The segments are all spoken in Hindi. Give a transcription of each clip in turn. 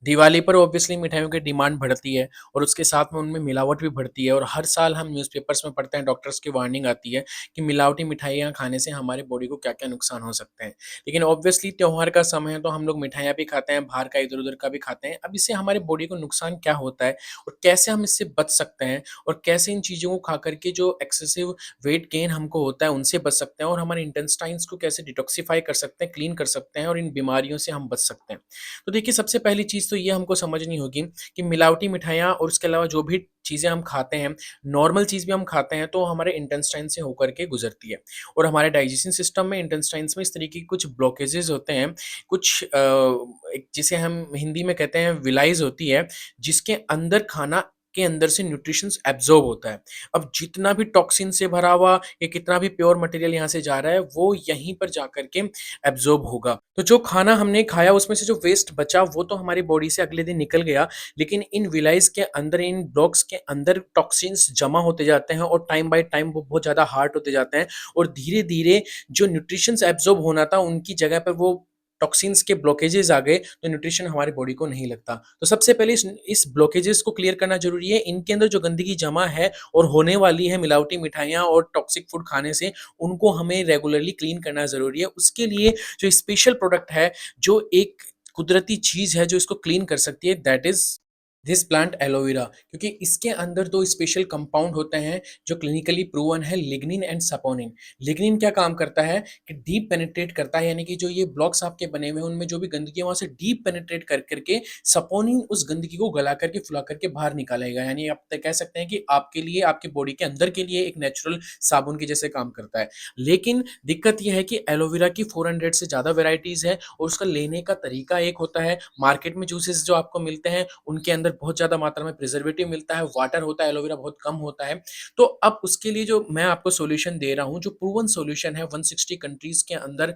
दिवाली पर ऑब्वियसली मिठाइयों की डिमांड बढ़ती है और उसके साथ में उनमें मिलावट भी बढ़ती है और हर साल हम न्यूज़पेपर्स में पढ़ते हैं, डॉक्टर्स की वार्निंग आती है कि मिलावटी मिठाइयाँ खाने से हमारे बॉडी को क्या-क्या नुकसान हो सकते हैं। लेकिन ऑब्वियसली त्योहार का समय है तो हम लोग मिठाइयाँ भी खाते हैं, बाहर का इधर-उधर का भी खाते हैं। अब इससे हमारे बॉडी को नुकसान क्या होता है और कैसे हम इससे बच सकते हैं और कैसे इन चीज़ों को खा कर के जो एक्सेसिव वेट गेन हमको होता है उनसे बच सकते हैं और हमारे इंटेस्टाइन्स को कैसे डिटॉक्सिफ़ाई कर सकते हैं, क्लीन कर सकते हैं और इन बीमारियों से हम बच सकते हैं। तो देखिए सबसे पहली चीज़ तो ये हमको समझनी होगी कि मिलावटी मिठाइयाँ और उसके अलावा जो भी चीज़ें हम खाते हैं, नॉर्मल चीज़ भी हम खाते हैं तो हमारे इंटेस्टाइन से होकर के गुज़रती है और हमारे डाइजेशन सिस्टम में इंटेस्टाइन्स में इस तरीके की कुछ ब्लॉकेजेज़ होते हैं, कुछ एक जिसे हम हिंदी में कहते हैं विलाइज़ होती है, जिसके अंदर खाना के अंदर से न्यूट्रिशंस एब्ज़ॉर्ब होता है। अब जितना भी टॉक्सिन से भरा हुआ या कितना भी प्योर मटेरियल यहाँ से जा रहा है, वो यहीं पर जाकर के एब्ज़ॉर्ब होगा। तो जो खाना हमने खाया उसमें से जो वेस्ट बचा वो तो हमारी बॉडी से अगले दिन निकल गया, लेकिन इन विलाइज़ के अंदर, इन ब्लॉक्स के अंदर टॉक्सिन्स जमा होते जाते हैं और टाइम बाय टाइम वो बहुत ज़्यादा हार्ड होते जाते हैं और धीरे-धीरे जो न्यूट्रिशंस एब्ज़ॉर्ब होना था उनकी जगह पर वो टॉक्सिन्स के ब्लॉकेजेज़ आ गए, तो न्यूट्रिशन हमारी बॉडी को नहीं लगता। तो सबसे पहले इस ब्लॉकेजेज़ को क्लियर करना ज़रूरी है। इनके अंदर जो गंदगी जमा है और होने वाली है मिलावटी मिठाइयाँ और टॉक्सिक फूड खाने से, उनको हमें रेगुलरली क्लीन करना ज़रूरी है। उसके लिए जो स्पेशल प्रोडक्ट है, जो एक कुदरती चीज़ है जो इसको क्लीन कर सकती है, that is this plant aloe vera, क्योंकि इसके अंदर 2 स्पेशल कंपाउंड होते हैं जो क्लिनिकली प्रूवन है, लिग्निन एंड सपोनिन। लिग्निन क्या काम करता है कि डीप पेनिट्रेट करता है, यानी कि जो ये ब्लॉक्स आपके बने हुए हैं उनमें जो भी गंदगी है वहाँ से डीप पेनिट्रेट कर करके सपोनिन उस गंदगी को गला करके, फुला करके बाहर निकालेगा। यानी आप कह सकते हैं कि आपके लिए, आपकी बॉडी के अंदर के लिए एक नेचुरल साबुन के जैसे काम करता है। लेकिन दिक्कत ये है कि एलोवेरा की 400 से ज़्यादा वैराइटीज़ है और उसका लेने का तरीका एक होता है। मार्केट में जूसेस जो आपको मिलते हैं, उनके अंदर बहुत ज़्यादा मात्रा में प्रिजर्वेटिव मिलता है, वाटर होता है, एलोवेरा बहुत कम होता है। तो अब उसके लिए जो मैं आपको सॉल्यूशन दे रहा हूँ, जो प्रूवन सॉल्यूशन है 160 कंट्रीज़ के अंदर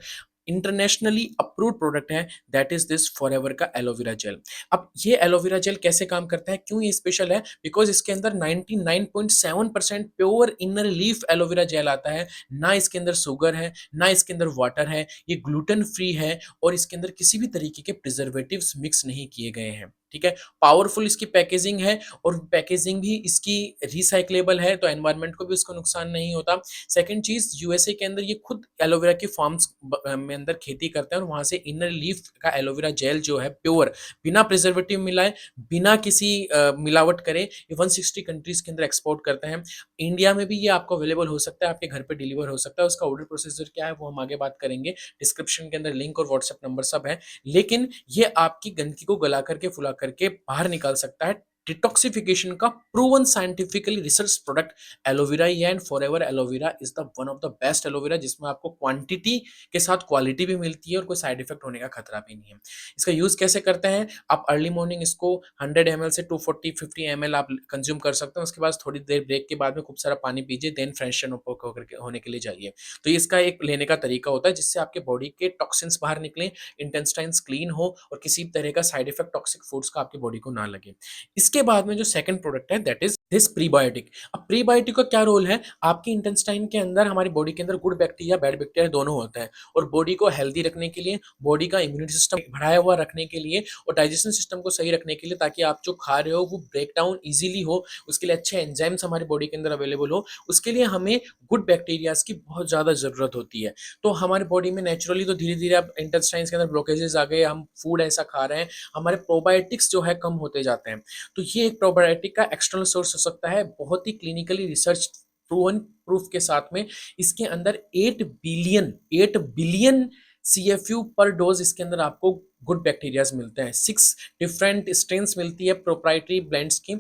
इंटरनेशनली अप्रूव्ड प्रोडक्ट है, दैट इज़ दिस फॉरएवर का एलोवेरा जेल। अब ये एलोवेरा जेल कैसे काम करता है, क्यों ये स्पेशल है? बिकॉज़ इसके अंदर 99.7% pure inner leaf aloe vera gel आता है। ना इसके अंदर शुगर है, ना इसके अंदर वाटर है, ये ग्लूटेन फ्री है और इसके अंदर किसी भी तरीके के प्रिजर्वेटिव्स मिक्स नहीं किए गए हैं, ठीक है? पावरफुल इसकी पैकेजिंग है और पैकेजिंग भी इसकी रिसाइक्लेबल है, तो एनवायरनमेंट को भी उसको नुकसान नहीं होता। सेकंड चीज़, यूएसए के अंदर ये खुद एलोवेरा की फार्म्स में अंदर खेती करते हैं और वहाँ से इनर लीफ का एलोवेरा जेल जो है प्योर, बिना प्रिजर्वेटिव मिलाए, बिना किसी मिलावट करे, ये 160 कंट्रीज़ के अंदर एक्सपोर्ट करते हैं। इंडिया में भी ये आपको अवेलेबल हो सकता है, आपके घर पे डिलीवर हो सकता है। उसका ऑर्डर प्रोसीजर क्या है वो हम आगे बात करेंगे। डिस्क्रिप्शन के अंदर लिंक और व्हाट्सएप नंबर सब है। लेकिन ये आपकी गंदगी को गला करके, फुला करके बाहर निकाल सकता है। डिटॉक्सिफिकेशन का proven scientifically research product aloe vera ही है and Forever aloe vera is the one of the best aloe vera, जिसमें आपको क्वांटिटी के साथ क्वालिटी भी मिलती है और कोई साइड इफेक्ट होने का खतरा भी नहीं है। इसका यूज़ कैसे करते हैं? आप अर्ली मॉर्निंग इसको 100 एमएल से 240-50 एमएल आप कंज्यूम कर सकते हैं। उसके बाद थोड़ी देर ब्रेक के बाद में खूब सारा पानी पीजिए, देन फ्रेशन अप होकर के होने के लिए जाइए। तो ये इसका एक लेने का तरीका होता है जिससे आपके बॉडी के टॉक्सिन्स बाहर निकलें, इंटेस्टाइन्स क्लीन हो और किसी तरह का साइड इफेक्ट टॉक्सिक फूड्स का आपकी बॉडी को ना लगे। इसके बाद में जो सेकंड प्रोडक्ट है दैट इज़ दिस प्रीबायोटिक। अब प्रीबायोटिक का क्या रोल है? आपके इंटेस्टाइन के अंदर, हमारी बॉडी के अंदर गुड बैक्टीरिया, बैड बैक्टीरिया दोनों होता है और बॉडी को हेल्दी रखने के लिए, बॉडी का इम्यूनिटी सिस्टम बढ़ाया हुआ रखने के लिए और डाइजेशन सिस्टम को सही रखने के लिए, ताकि आप जो खा रहे हो वो ब्रेक डाउन ईज़िली हो, उसके लिए अच्छे एंजाइम्स हमारी बॉडी के अंदर अवेलेबल हो, उसके लिए हमें गुड बैक्टीरियाज़ की बहुत ज़्यादा ज़रूरत होती है। तो हमारी बॉडी में नेचुरली तो धीरे-धीरे अब इंटेस्टाइन्स के अंदर ब्लॉकेजेस आ गए, हम फूड ऐसा खा रहे हैं, हमारे प्रोबायोटिक्स जो है कम होते जाते हैं। तो ये एक प्रोबायोटिक का एक्सटर्नल सोर्स हो सकता है, बहुत ही क्लिनिकली रिसर्च प्रूवन प्रूफ के साथ में। इसके अंदर 8 बिलियन सीएफयू पर डोज़ इसके अंदर आपको गुड बैक्टीरियाज़ मिलते हैं। 6 डिफरेंट स्ट्रेन्स मिलती है प्रोप्राइटरी ब्लेंड्स की।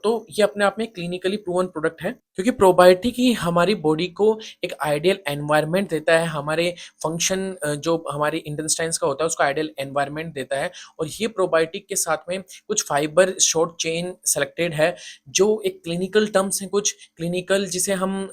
तो ये अपने आप में क्लिनिकली प्रूवन प्रोडक्ट है, क्योंकि प्रोबायोटिक ही हमारी बॉडी को एक आइडियल एनवायरनमेंट देता है, हमारे फंक्शन जो हमारे इंटेस्टाइन्स का होता है उसको आइडियल एनवायरनमेंट देता है। और ये प्रोबायोटिक के साथ में कुछ फाइबर शॉर्ट चेन सेलेक्टेड है, जो एक क्लिनिकल टर्म्स हैं, कुछ क्लिनिकल जिसे हम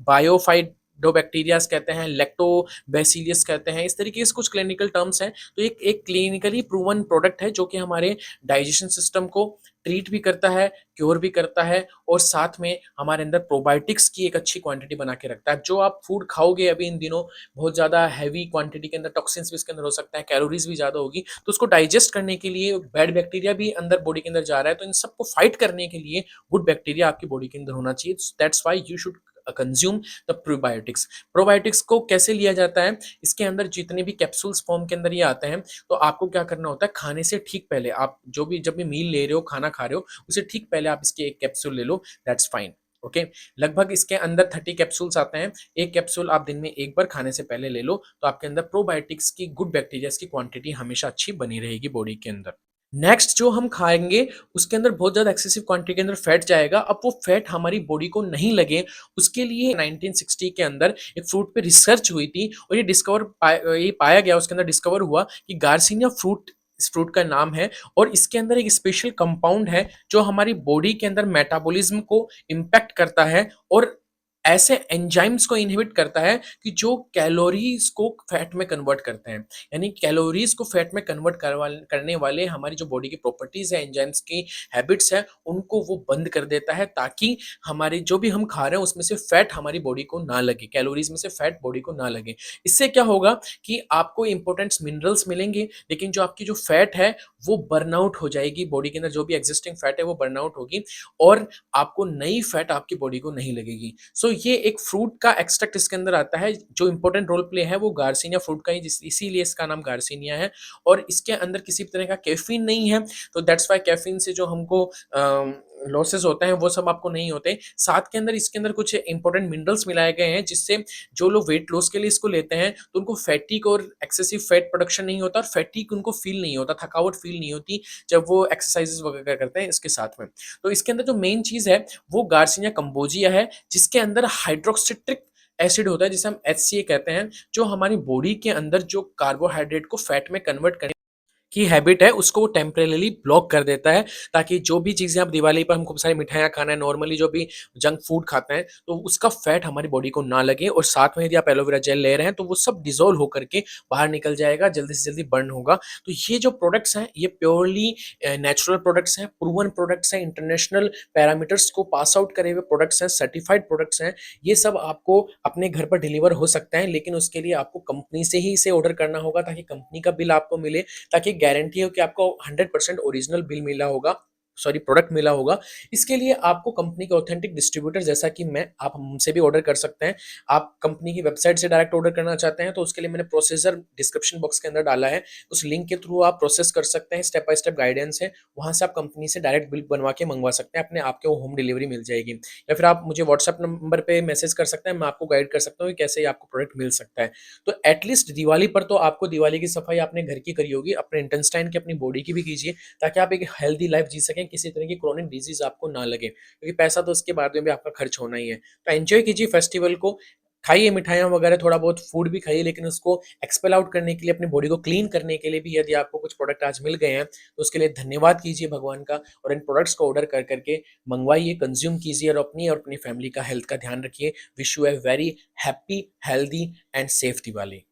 बायोफाइट लैक्टोबैक्टीरियाज कहते हैं, लैक्टोबैसिलियस कहते हैं, इस तरीके से कुछ क्लिनिकल टर्म्स हैं। तो एक एक क्लिनिकली प्रूवन प्रोडक्ट है जो कि हमारे डाइजेशन सिस्टम को ट्रीट भी करता है, क्योर भी करता है और साथ में हमारे अंदर प्रोबायोटिक्स की एक अच्छी क्वांटिटी बना के रखता है। जो आप फूड खाओगे अभी इन दिनों बहुत ज़्यादा हैवी क्वांटिटी के अंदर टॉक्सिन्स भी इसके अंदर हो सकता है, कैलोरीज भी ज़्यादा होगी, तो उसको डाइजेस्ट करने के लिए बैड बैक्टीरिया भी अंदर बॉडी के अंदर जा रहा है, तो इन सबको फाइट करने के लिए गुड बैक्टीरिया आपकी बॉडी के अंदर होना चाहिए। That's why you should consume the probiotics. Probiotics को कैसे लिया जाता है? इसके अंदर जितने भी कैप्सूल्स फॉर्म के अंदर ये आते हैं, तो आपको क्या करना होता है, खाने से ठीक पहले आप जो भी जब भी मील ले रहे हो, खाना खा रहे हो, उससे ठीक पहले आप इसके एक कैप्सूल ले लो, दैट्स फाइन। ओके, लगभग इसके अंदर 30 कैप्सूल्स आते हैं। एक कैप्सूल आप दिन में एक बार खाने से पहले ले लो, तो आपके अंदर प्रोबायोटिक्स की गुड बैक्टीरिया की क्वांटिटी हमेशा अच्छी बनी रहेगी बॉडी के अंदर। नेक्स्ट जो हम खाएँगे, उसके अंदर बहुत ज़्यादा एक्सेसिव क्वांटिटी के अंदर फैट जाएगा। अब वो फैट हमारी बॉडी को नहीं लगे, उसके लिए 1960 के अंदर एक फ्रूट पे रिसर्च हुई थी और ये पाया गया, उसके अंदर डिस्कवर हुआ कि गार्सिनिया फ्रूट इस फ्रूट का नाम है और इसके अंदर एक स्पेशल कंपाउंड है, जो हमारी बॉडी के अंदर मेटाबॉलिज्म को इम्पैक्ट करता है और ऐसे एंजाइम्स को इनहिबिट करता है कि जो कैलोरीज को फैट में कन्वर्ट करते हैं। यानी कैलोरीज को फैट में कन्वर्ट करने वाले हमारी जो बॉडी की प्रॉपर्टीज है, एंजाइम्स की हैबिट्स है, उनको वो बंद कर देता है, ताकि हमारे जो भी हम खा रहे हैं उसमें से फैट हमारी बॉडी को ना लगे, कैलोरीज में से फैट बॉडी को ना लगे। इससे क्या होगा कि आपको इंपॉर्टेंट मिनरल्स मिलेंगे, लेकिन जो आपकी जो फैट है वो बर्नआउट हो जाएगी, बॉडी के अंदर जो भी एग्जिस्टिंग फैट है वो बर्नआउट होगी और आपको नई फैट आपकी बॉडी को नहीं लगेगी। सो ये एक फ्रूट का एक्सट्रैक्ट इसके अंदर आता है, जो इंपॉर्टेंट रोल प्ले है वो गार्सिनिया फ्रूट का ही, इसीलिए इसका नाम गार्सिनिया है और इसके अंदर किसी भी तरह का कैफीन नहीं है, तो दैट्स वाई कैफीन से जो हमको लॉसेस होते हैं वो सब आपको नहीं होते। साथ के अंदर इसके अंदर कुछ इंपॉर्टेंट मिनरल्स मिलाए गए हैं, जिससे जो लोग वेट लॉस के लिए इसको लेते हैं तो उनको फैटिक और एक्सेसिव फैट प्रोडक्शन नहीं होता और फैटिक उनको फील नहीं होता, थकावट फील नहीं होती जब वो एक्सरसाइजेस वगैरह करते हैं इसके साथ में। तो इसके अंदर जो मेन चीज़ है वो गार्सिनिया कंबोजिया है, जिसके अंदर हाइड्रोक्सिट्रिक एसिड होता है, जिसे हम HCA कहते हैं, जो हमारी बॉडी के अंदर जो कार्बोहाइड्रेट को फैट में कन्वर्ट करने की हैबिट है उसको वो टेम्परेरीली ब्लॉक कर देता है, ताकि जो भी चीज़ें आप दिवाली पर हमको सारी मिठाइयाँ खाना है, नॉर्मली जो भी जंक फूड खाते हैं, तो उसका फैट हमारी बॉडी को ना लगे और साथ में यदि आप एलोवेरा जेल ले रहे हैं तो वो सब डिज़ोल्व होकर के बाहर निकल जाएगा, जल्दी से जल्दी बर्न होगा। तो ये जो प्रोडक्ट्स हैं ये प्योरली नेचुरल प्रोडक्ट्स हैं, प्रूवन प्रोडक्ट्स हैं, इंटरनेशनल पैरामीटर्स को पास आउट करे हुए प्रोडक्ट्स हैं, सर्टिफाइड प्रोडक्ट्स हैं। ये सब आपको अपने घर पर डिलीवर हो सकते हैं, लेकिन उसके लिए आपको कंपनी से ही इसे ऑर्डर करना होगा, ताकि कंपनी का बिल आपको मिले, ताकि गारंटी हो कि आपको 100% ओरिजिनल बिल मिला होगा, सॉरी प्रोडक्ट मिला होगा। इसके लिए आपको कंपनी के ऑथेंटिक डिस्ट्रीब्यूटर जैसा कि मैं, आप हमसे भी ऑर्डर कर सकते हैं। आप कंपनी की वेबसाइट से डायरेक्ट ऑर्डर करना चाहते हैं तो उसके लिए मैंने प्रोसीजर डिस्क्रिप्शन बॉक्स के अंदर डाला है, उस लिंक के थ्रू आप प्रोसेस कर सकते हैं, स्टेप बाय स्टेप गाइडेंस है, वहाँ से आप कंपनी से डायरेक्ट बिल बनवा के मंगवा सकते हैं, अपने आपके वो होम डिलीवरी मिल जाएगी। या फिर आप मुझे व्हाट्सएप नंबर पे मैसेज कर सकते हैं, मैं आपको गाइड कर सकता हूँ कि कैसे आपको प्रोडक्ट मिल सकता है। तो एटलीस्ट दिवाली पर तो आपको दिवाली की सफाई आपने घर की करी होगी, अपने इंटेस्टाइन की, अपनी बॉडी की भी कीजिए, ताकि आप एक हेल्दी लाइफ जी सकें, किसी तरह की क्रोनिक डिजीज आपको ना लगे, क्योंकि पैसा तो उसके बाद में भी आपका खर्च होना ही है। तो एंजॉय कीजिए फेस्टिवल को, खाइए मिठाइयाँ वगैरह, थोड़ा बहुत फूड भी खाइए, लेकिन उसको एक्सपेल आउट करने के लिए, अपनी बॉडी को क्लीन करने के लिए भी यदि आपको कुछ प्रोडक्ट आज मिल गए हैं तो उसके लिए धन्यवाद कीजिए भगवान का, और इन प्रोडक्ट्स को ऑर्डर कर करके मंगवाइए, कंज्यूम कीजिए और अपनी फैमिली का हेल्थ का ध्यान रखिए। Wish U a very happy, healthy and safe Diwali.